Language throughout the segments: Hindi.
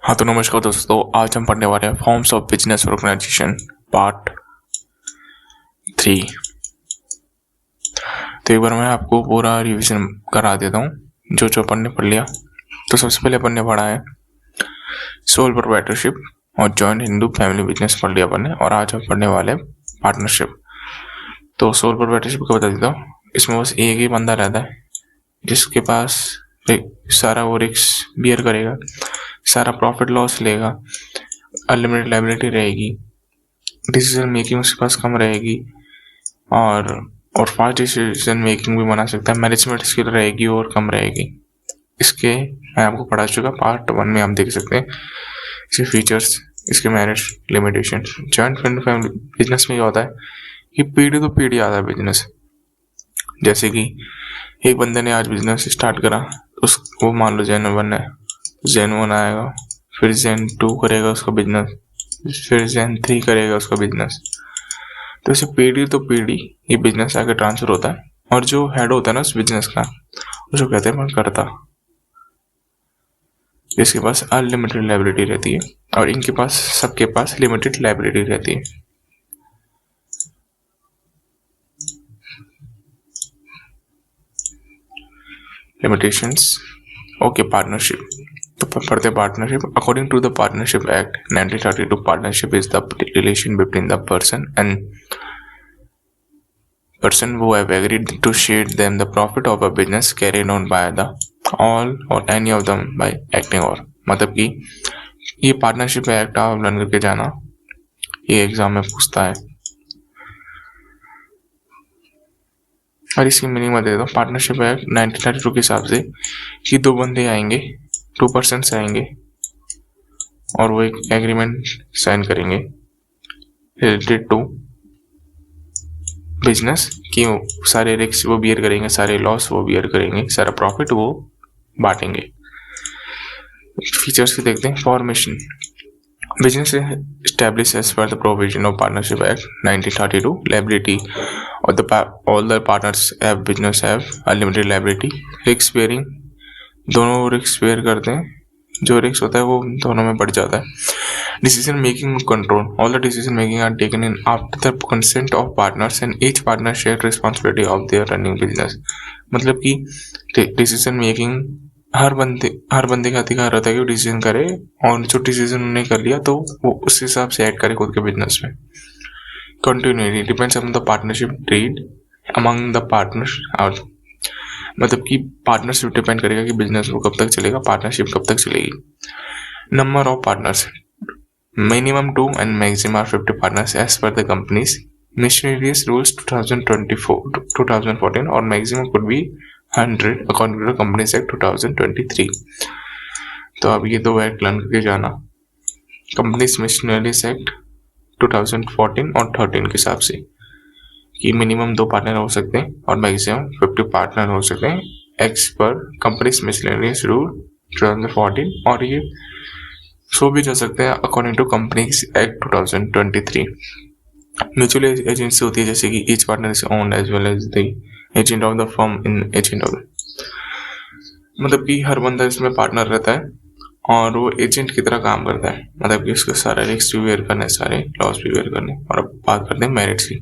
हाँ तो नमस्कार दोस्तों, आज हम पढ़ने वाले हैं forms of business organisation part 3। तो एक बार मैं आपको पूरा रिवीजन करा देता हूँ जो जो अपन ने पढ़ लिया। तो सबसे पहले अपन ने पढ़ा है सोल प्रोप्राइटरशिप और जॉइंट हिंदू फैमिली बिजनेस पढ़ लिया अपन ने, और आज हम पढ़ने वाले हैं पार्टनरशिप। तो सोल प्रोप्राइटरशिप को बता देता हूँ। इसमें बस एक ही बंदा रहता है जिसके पास सारा वो रिस्क बियर करेगा, सारा प्रॉफिट लॉस लेगा, अनलिमिटेड लायबिलिटी रहेगी, डिसीजन मेकिंग उसके पास कम रहेगी और फास्ट डिसीजन मेकिंग भी बना सकता है, मैनेजमेंट स्किल रहेगी और कम रहेगी। इसके मैं आपको पढ़ा चुका, पार्ट 1 में आप देख सकते हैं इसके फीचर्स, इसके merits, limitation. Joint family business में ये होता है कि पीढ़ी तो पीढ़ी आता है बिजनेस। जैसे कि एक बंदे ने आज बिजनेस स्टार्ट करा, उसको मान लो जेन 1 है, जेन 1 आएगा, फिर जेन 2 करेगा उसका बिजनेस, फिर जेन 3 करेगा उसका बिजनेस। तो इसे पीढ़ी तो पीढ़ी ये बिजनेस आगे ट्रांसफर होता है, और जो हेड होता है ना उस बिजनेस का, उसको कहते हैं कर्ता, जिसके पास अनलिमिटेड लायबिलिटी रहती है, और इनके पास सबके पास लिमिटेड लायबिलिटी रहती है। लिमिटेशंस। Okay, partnership. तो पढ़ते partnership. According to the partnership act 1932, partnership is the relation between the person who have agreed to share them the profit of a business carried on by the all or any of them by acting or। मतलब कि ये पार्टनरशिप एक्ट आप लर्न करके जाना, ये एग्जाम में पूछता है। और इसकी मीनिंग मैं दे देता हूँ। पार्टनरशिप एक्ट 1932 के हिसाब से कि दो बंदे आएंगे, 2 पर्सन्स आएंगे और वो एक एग्रीमेंट साइन करेंगे रिलेटेड टू बिजनेस कि सारे रिस्क वो बियर करेंगे, सारे लॉस वो बियर करेंगे, सारा प्रॉफिट वो बांटेंगे। फीचर्स भी देखते हैं। Formation. Business established as per the provision of partnership act 1932, liability of all the partners have business have unlimited liability। Risk bearing, दोनों रिस्क बेयर करते हैं, जो रिस्क होता है वो दोनों में बढ़ जाता है। Decision making control, all the decision making are taken in after the consent of partners and each partner share responsibility of their running business. मतलब कि डिसीजन मेकिंग हर बंदे का अधिकार रहता है कि वो डिसीजन करे, और जो डिसीजन उन्होंने कर लिया तो वो उस हिसाब से ऐड करे खुद के बिजनेस में। Continuity depends on the partnership trade among the partners. मतलब कि पार्टनरशिप डिपेंड करेगा कि बिजनेस वो कब तक चलेगा, पार्टनरशिप कब तक चलेगी। Number of partners, minimum 2 and maximum 50 partners as per the company's miscellaneous rules 2014, or maximum could be 100 according to the Companies Act 2023। तो अब ये 2 एक्ट लर्न करके जाना, कंपनीज मिशनरीज एक्ट 2014 और 13 के हिसाब से कि मिनिमम 2 पार्टनर हो सकते हैं और मैक्सिमम 50 पार्टनर हो सकते हैं एक्स पर कंपनीज मिशनरीज रूल 2014, और ये सो भी जा सकते हैं according to companies act 2023। Mutual agency होती है, जैसे कि each partner is owned as well as the agent of the firm in agent of. मतलब कि हर बंदा इसमें पार्टनर रहता है और वो एजेंट की तरह काम करता है। मतलब कि उसके सारे रिस्क भी बेयर करने, सारे लॉस भी बेयर करने। और अब बात करते हैं मेरिट्स की।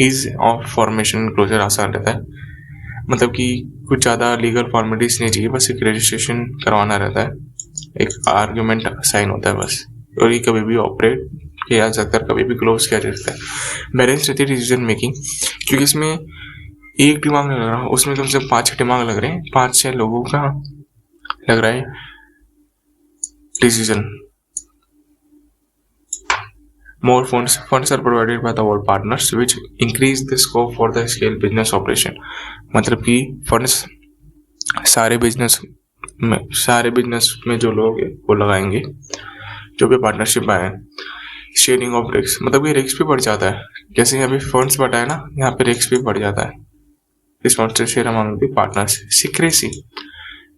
ईज ऑफ फॉर्मेशन क्लोजर आसान रहता है, मतलब कि कुछ ज़्यादा लीगल फॉर्मेलिटीज नहीं चाहिए, बस एक रजिस्ट्रेशन करवाना रहता है, एक आर्ग्यूमेंट साइन होता है बस, और ये कभी भी ऑपरेट किया जा सकता है, कभी भी क्लोज किया जा सकता है। बैलेंस रहती है डिसीजन मेकिंग, क्योंकि इसमें एक दिमाग नहीं लग रहा, उसमें कम से कम 5-6 दिमाग लग रहे हैं, 5-6 लोगों का लग रहा है decision. More funds are provided by the all partners which increase the scope for the scale business operation। मतलब कि फंड्स सारे बिजनेस में जो लोग हैं वो लगाएंगे जो भी पार्टनरशिप आए। शेयरिंग ऑफ रिस्क, मतलब कि रिस्क भी बढ़ जाता है, जैसे यहाँ पे फंड्स बढ़ाए ना, यहाँ पे रिस्क भी बढ़ जाता है। Responsible share among the partners. Secrecy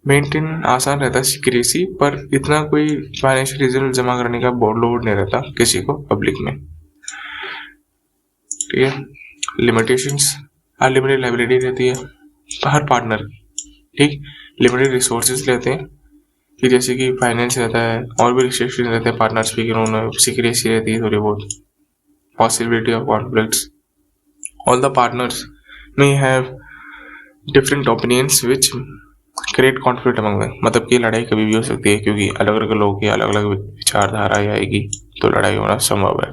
maintain आसान रहता है सिक्रेसी, पर इतना कोई फाइनेंशियल रिजल्ट जमा करने का लोड नहीं रहता किसी को पब्लिक में, ठीक है। लिमिटेशंस, अनलिमिटेड लायबिलिटी रहती है हर पार्टनर, ठीक। लिमिटेड रिसोर्सेज लेते हैं, कि जैसे कि फाइनेंस रहता है और भी रिस्ट्रिक्शन रहते हैं पार्टनर्स पे, सीक्रेसी रहती है थोड़ी बहुत, possibility of conflicts. All the partners may have different opinions which create conflict among them, मतलब कि लड़ाई कभी भी हो सकती है क्योंकि अलग अलग लोगों की अलग अलग विचारधारा आएगी, तो लड़ाई होना संभव है।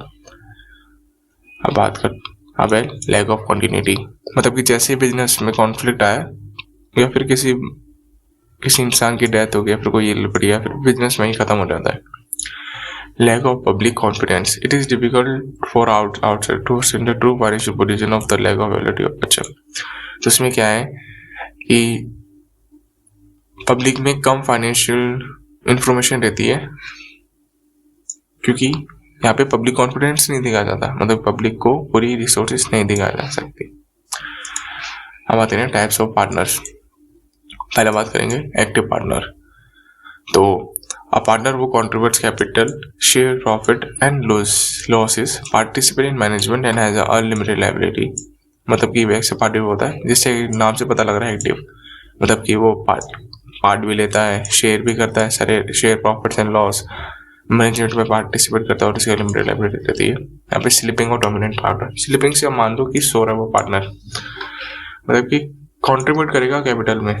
अब है लैक ऑफ कंटिन्यूटी, मतलब कि जैसे बिजनेस में कॉन्फ्लिक्ट आया या फिर किसी इंसान की डेथ हो गई, फिर कोई इल पड़ी, या फिर बिजनेस में ही खत्म हो जाता है। Lack of public confidence, it is difficult for outside to see the true financial position of the lack of ability. अच्छा, तो इसमें क्या है कि पब्लिक में कम फाइनेंशियल इंफॉर्मेशन रहती है क्योंकि यहाँ पे पब्लिक कॉन्फिडेंस नहीं दिखाया जाता, मतलब पब्लिक को पूरी रिसोर्सेज नहीं दिखाई जा सकती। अब आते हैं टाइप्स ऑफ पार्टनर्स। पहले बात करेंगे एक्टिव पार्टनर। तो अ पार्टनर वो contributes capital, share profit and losses, participate in management and has unlimited liability. मतलब कि वैसे पार्टी होता है जिससे नाम से पता लग रहा है एक्टिव, मतलब कि वो पार्ट भी लेता है, शेयर भी करता है, सारे share profits and loss, management में पार्टिसिपेट करता है और इसकी लिमिटेड लायबिलिटी रहती है। यहाँ पे स्लीपिंग और डोमिनेंट पार्टनर। स्लीपिंग से हम मान लो कि सो रहा है वो पार्टनर, मतलब कि कंट्रीब्यूट करेगा कैपिटल में,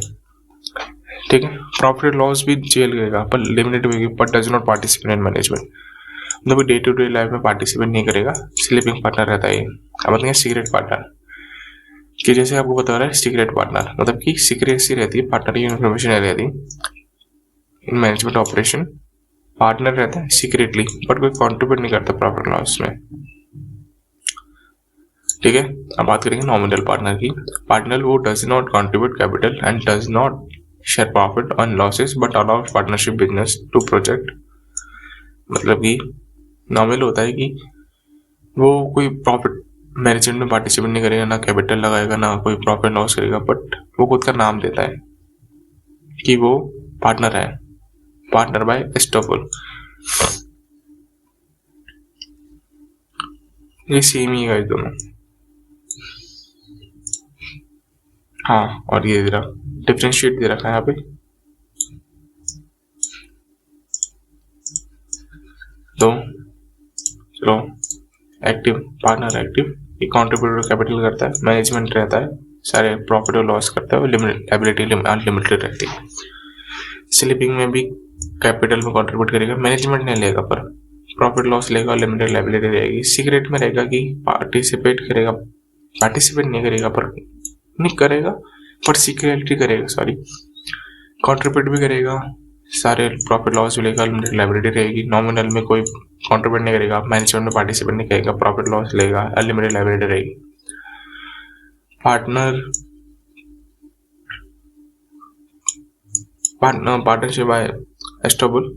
ठीक है, प्रॉफिट लॉस भी जेल करेगा पर लिमिटेड होगी, पर does not participate in management, मतलब डे टू डे लाइफ में पार्टिसिपेट नहीं करेगा, स्लीपिंग पार्टनर रहता है। अब बताएंगे सीक्रेट पार्टनर, कि जैसे आपको बता रहा है सीक्रेट पार्टनर, मतलब कि सीक्रेसी रहती है, पार्टनर की इन्फॉर्मेशन नहीं रहती इन मैनेजमेंट ऑपरेशन। पार्टनर रहता है सीक्रेटली बट कोई कंट्रीब्यूट नहीं करता प्रॉफिट लॉस में, ठीक है। अब बात करेंगे नॉमिनल पार्टनर की। पार्टनर वो does not contribute capital and does not share profit on losses but allows partnership business to project. मतलब कि नॉमिनल होता है कि वो कोई प्रॉफिट मैनेजमेंट में पार्टिसिपेट नहीं करेगा, ना कैपिटल लगाएगा, ना कोई प्रॉफिट लॉस करेगा, बट वो खुद का नाम देता है कि वो पार्टनर है, पार्टनर बाय एस्टोपल। ये सेम ही है दोनों। हाँ, और ये डिफरेंशिएट दे रखा है यहाँ पे। तो चलो, एक्टिव पार्टनर एक्टिव, ये कंट्रीब्यूटर कैपिटल करता है, मैनेजमेंट रहता है, सारे प्रॉफिट और लॉस करता है, लायबिलिटी अनलिमिटेड रहती है। स्लीपिंग में भी कैपिटल में कंट्रीब्यूट करेगा, मैनेजमेंट नहीं लेगा पर प्रॉफिट लॉस लेगा, लिमिटेड लायबिलिटी रहेगी। सीक्रेट में रहेगा कि पार्टिसिपेट नहीं करेगा पर सीक्रेटली करेगा, कंट्रीब्यूट भी करेगा, सारे प्रॉफिट लॉस भी लेगा, लिमिटेड लायबिलिटी रहेगी। नॉमिनल में कोई कंट्रीब्यूट नहीं करेगा, मैनेजमेंट में पार्टिसिपेट नहीं करेगा, प्रॉफिट लॉस लेगा, अनलिमिटेड लायबिलिटी रहेगी। पार्टनरशिप बाय एस्टोबल,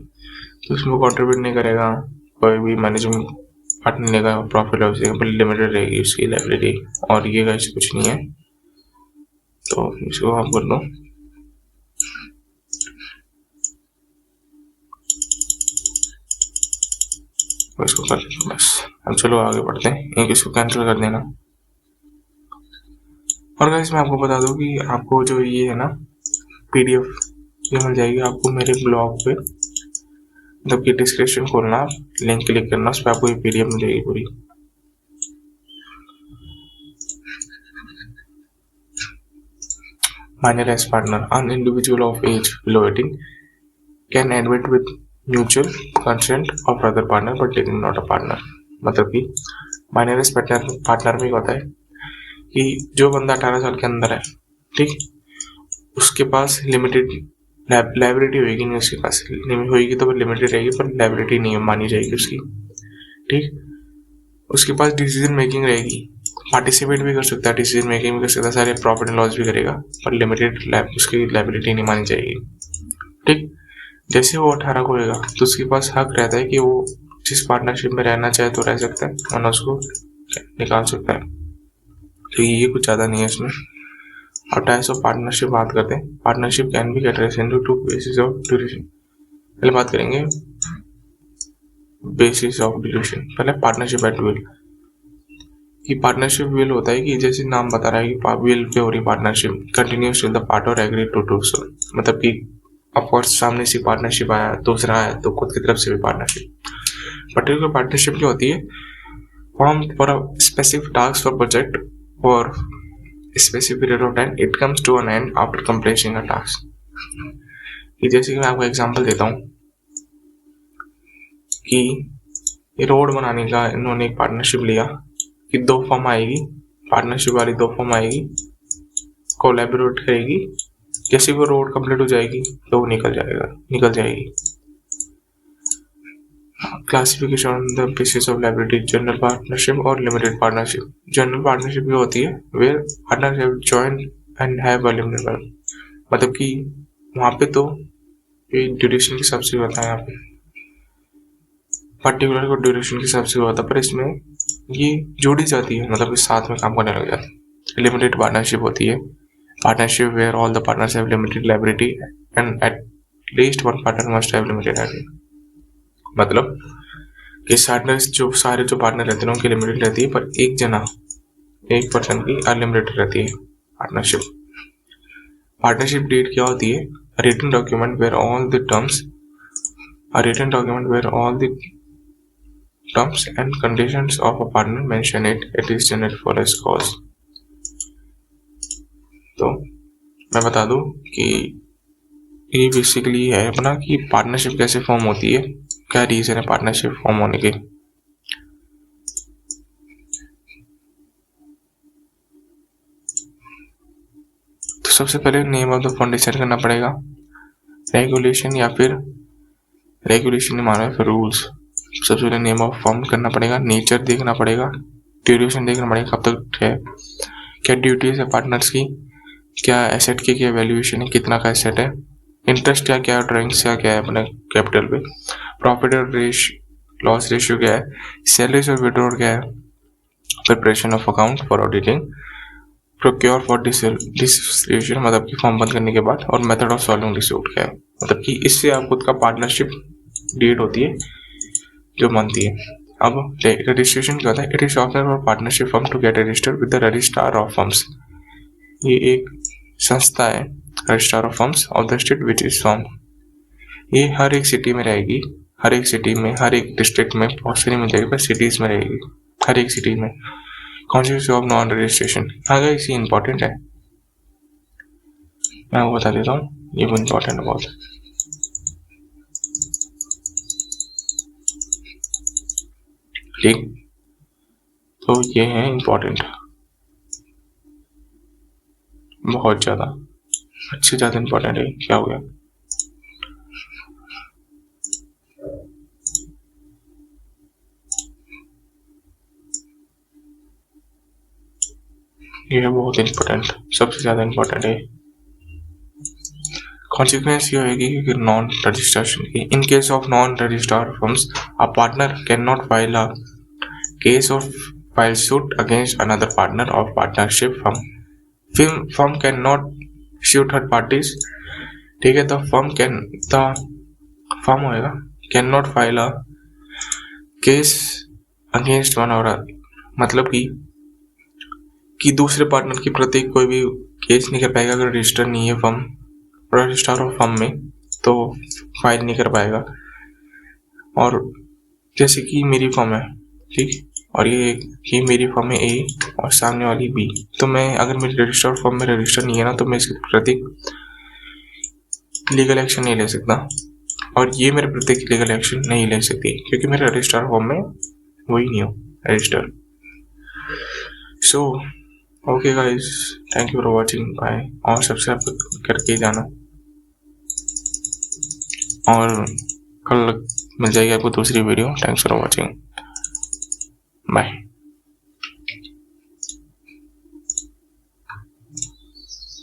तो उसमें कंट्रीब्यूट नहीं करेगा, कोई भी मैनेजमेंट पार्टनर लेगा, प्रॉफिट लॉस लेगा, लिमिटेड रहेगी उसकी लायबिलिटी, और ये गाइस कुछ नहीं है, तो इसको आप कर लो। इसको कर लेते बस। अब चलो आगे बढ़ते हैं, एक इसको कैंसिल कर देना। और गाइस मैं आपको बता दूं कि आपको जो ये है ना PDF, ये मिल जाएगी आपको मेरे ब्लॉग पे, मतलब कि डिस्क्रिप्शन खोलना, लिंक क्लिक करना, उस पर आपको ये PDF मिल जाएगी पूरी। Minor as partner, an individual of age below 18 can admit with mutual consent of other partner but is not a partner। मतलब कि माइनर एज पार्टनर में होता है कि जो बंदा 18 साल के अंदर है, ठीक, उसके पास लिमिटेड लायबिलिटी होगी नहीं, उसके पास होगी तो लिमिटेड रहेगी पर लायबिलिटी नहीं मानी जाएगी उसकी, ठीक। उसके पास डिसीजन मेकिंग रहेगी, पार्टिसिपेट भी कर सकता है, डिसीजन मेकिंग भी कर सकता है, सारे प्रॉफिट एंड लॉस भी करेगा, पर लिमिटेड उसकी लायबिलिटी नहीं मानी जाएगी, ठीक। जैसे वो 18 को होगा तो उसके पास हक रहता है कि वो जिस पार्टनरशिप में रहना चाहे तो रह सकता है, वरना उसको निकाल सकता है। तो ये कुछ ज़्यादा नहीं है इसमें। अब टाइप्स ऑफ पार्टनरशिप बात करते हैं। Partnership can be categorised into 2 basis of duration. पहले बात करेंगे बेसिस ऑफ ड्यूरेशन। पहले पार्टनरशिप एट विल, कि पार्टनरशिप विल होता है कि जैसे नाम बता रहा है कि विल पे हो रही partnership, continues till the partner agree to do so, मतलब कि ऑफकोर्स सामने से पार्टनरशिप आया, दूसरा आया तो खुद की तरफ से भी पार्टनरशिप। पर्टिकुलर पार्टनरशिप क्या होती है, form for a specific task for project for specific period of time, it comes to an end after completing a task. जैसे कि मैं आपको एग्जांपल देता हूँ कि ये रोड बनाने का इन्होंने एक पार्टनरशिप लिया कि 2 फर्म आएगी, पार्टनरशिप वाली 2 फर्म आएगी, कोलैबोरेट करेगी, जैसे वो रोड कंप्लीट हो जाएगी तो वो निकल जाएगी। Classification on the basis of liability, general partnership और लिमिटेड पार्टनरशिप। जनरल पार्टनरशिप ये होती है where partners have joint and have a limited, मतलब कि वहाँ पे तो ये ड्यूरेशन के हिसाब से होता है, यहाँ पे पर्टिकुलर को ड्यूरेशन के हिसाब से होता है, पर इसमें ये जोड़ी जाती है, मतलब कि साथ में काम करने लग जाते हैं। लिमिटेड पार्टनरशिप होती है partnership where all the partners have limited liability and at least one partner must have limited liability, मतलब कि सारे जो पार्टनर रहते हैं उनकी लिमिटेड रहती है, पर एक पर्सन की अनलिमिटेड रहती है पार्टनरशिप। पार्टनरशिप डीड क्या होती है, written document where all the terms and conditions of a partner mention it is general for a cause। तो मैं बता दूं कि ये बेसिकली है अपना कि पार्टनरशिप कैसे फॉर्म होती है, क्या रीजन है पार्टनरशिप फॉर्म होने के। तो सबसे पहले name of the fund decide करना पड़ेगा, रेगुलेशन या फिर रेगुलेशन माना फिर रूल्स। सबसे पहले नेम ऑफ फॉर्म करना पड़ेगा, नेचर देखना पड़ेगा, ड्यूरेशन देखना पड़ेगा, कब तक है, क्या ड्यूटीज है पार्टनर्स की, क्या एसेट की क्या वैल्यूएशन है, कितना का एसेट है, इंटरेस्ट क्या है, ड्राइंग्स क्या है अपने कैपिटल पे, प्रॉफिट और लॉस रेशियो क्या है, सैलरीज और विड्रॉल क्या है, preparation of account for auditing, procure for distribution मतलब कि फॉर्म बंद करने के बाद, और मेथड ऑफ सॉल्विंग डिस्प्यूट क्या है, मतलब कि इससे आप खुद का पार्टनरशिप डेट होती है जो बनती है। अब रजिस्ट्रेशन क्या होता है, it is optional for partnership firm to get registered with the registrar of firms. ये एक संस्था है registrar of firms of the state which is form. ये हर एक सिटी में रहेगी, हर एक डिस्ट्रिक्ट में बहुत सारी मिल जाएगी, पर सिटीज में रहेगी, हर एक सिटी में। कॉन्सिक्वेंस ऑफ नॉन रजिस्ट्रेशन अगर इसी इंपॉर्टेंट है, मैं आपको बता देता हूँ, ये भी इंपॉर्टेंट है बहुत। ठीक, तो ये है इंपॉर्टेंट, बहुत ज्यादा, अच्छे ज्यादा इंपॉर्टेंट है। क्या हो गया, ये है बहुत इंपॉर्टेंट, सबसे ज्यादा इंपॉर्टेंट है। कॉन्सिक्वेंस ये होगी कि नॉन रजिस्ट्रेशन की, in case of non registered firms a partner can not file a case of file suit against another partner of partnership firm can not sue third parties. ठीक है, द फर्म होएगा can not file a case against one और मतलब कि दूसरे पार्टनर की प्रति कोई भी केस नहीं कर पाएगा अगर रजिस्टर नहीं है फर्म, रजिस्टर ऑफ फर्म में, तो फाइल नहीं कर पाएगा। और जैसे कि मेरी फर्म है, ठीक, और ये मेरी फर्म है ए और सामने वाली बी, तो मैं अगर मेरी रजिस्टर फर्म में रजिस्टर नहीं है ना, तो मैं इसके प्रति लीगल एक्शन नहीं ले सकता, और ये मेरे प्रति लीगल एक्शन नहीं ले सकती क्योंकि मेरे रजिस्टर फर्म में वही नहीं हो register. So okay guys, thank you for watching, bye. और सब्सक्राइब करके जाना, और कल मिल जाएगी आपको दूसरी video. Thanks for watching, bye.